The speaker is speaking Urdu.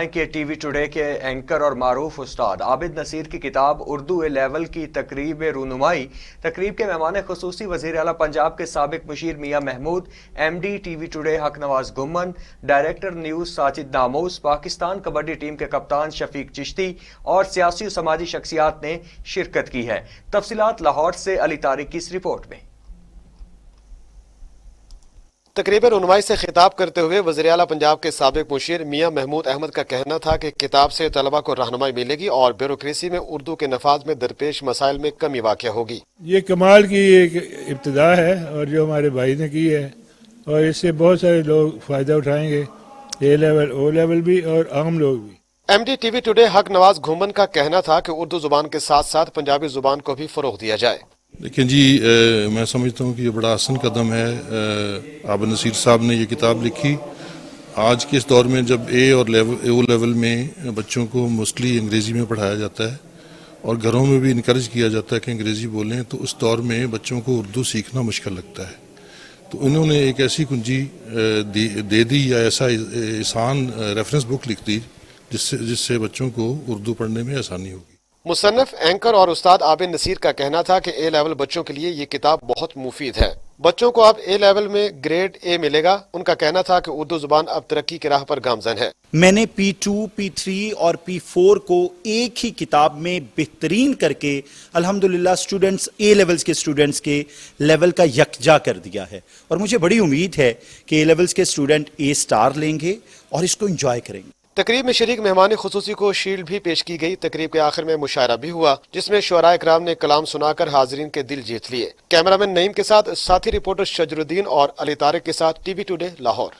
بتائیں کہ ٹی وی ٹوڈے کے اینکر اور معروف استاد عابد نصیر کی کتاب اردو اے لیول کی تقریب رونمائی تقریب کے مہمان خصوصی وزیر اعلیٰ پنجاب کے سابق مشیر Mian Mahmood, M D T V Today Haq Nawaz Ghumman, director news Sajid Namoos, Pakistan kabaddi team کے کپتان شفیق چشتی اور سیاسی و سماجی شخصیات نے شرکت کی ہے۔ تفصیلات لاہور سے علی طارق کی اس رپورٹ میں۔ تقریب رونمائی سے خطاب کرتے ہوئے وزیر اعلیٰ پنجاب کے سابق مشیر میاں محمود احمد کا کہنا تھا کہ کتاب سے طلبہ کو رہنمائی ملے گی اور بیوروکریسی میں اردو کے نفاذ میں درپیش مسائل میں کمی واقع ہوگی۔ یہ کمال کی ایک ابتدا ہے اور جو ہمارے بھائی نے کی ہے، اور اس سے بہت سارے لوگ فائدہ اٹھائیں گے، اے لیول او لیول بھی اور عام لوگ بھی۔ M D T V Today Haq Nawaz گھومن کا کہنا تھا کہ اردو زبان کے ساتھ ساتھ پنجابی زبان کو بھی فروغ دیا جائے۔ لیکن جی میں سمجھتا ہوں کہ یہ بڑا آسان قدم ہے۔ عابد نصیر صاحب نے یہ کتاب لکھی آج کے اس دور میں جب اے اور او لیول میں بچوں کو موسٹلی انگریزی میں پڑھایا جاتا ہے اور گھروں میں بھی انکریج کیا جاتا ہے کہ انگریزی بولیں، تو اس دور میں بچوں کو اردو سیکھنا مشکل لگتا ہے۔ تو انہوں نے ایک ایسی کنجی دے دی یا ایسا آسان ریفرنس بک لکھ دی جس سے بچوں کو اردو پڑھنے میں آسانی ہوگی۔ مصنف، اینکر اور استاد عابد نصیر کا کہنا تھا کہ اے لیول بچوں کے لیے یہ کتاب بہت مفید ہے۔ بچوں کو اب اے لیول میں گریڈ اے ملے گا۔ ان کا کہنا تھا کہ اردو زبان اب ترقی کی راہ پر گامزن ہے۔ میں نے P2، P3 اور P4 کو ایک ہی کتاب میں بہترین کر کے الحمدللہ اسٹوڈنٹس اے لیولز کے اسٹوڈنٹس کے لیول کا یکجا کر دیا ہے، اور مجھے بڑی امید ہے کہ اے لیولز کے اسٹوڈنٹ اے سٹار لیں گے اور اس کو انجوائے کریں گے۔ تقریب میں شریک مہمان خصوصی کو شیلڈ بھی پیش کی گئی۔ تقریب کے آخر میں مشاعرہ بھی ہوا جس میں شعراء اکرام نے کلام سنا کر حاضرین کے دل جیت لیے۔ کیمرہ مین نعیم کے ساتھ ساتھی رپورٹر شجر الدین اور علی طارق کے ساتھ ٹی وی ٹوڈے لاہور۔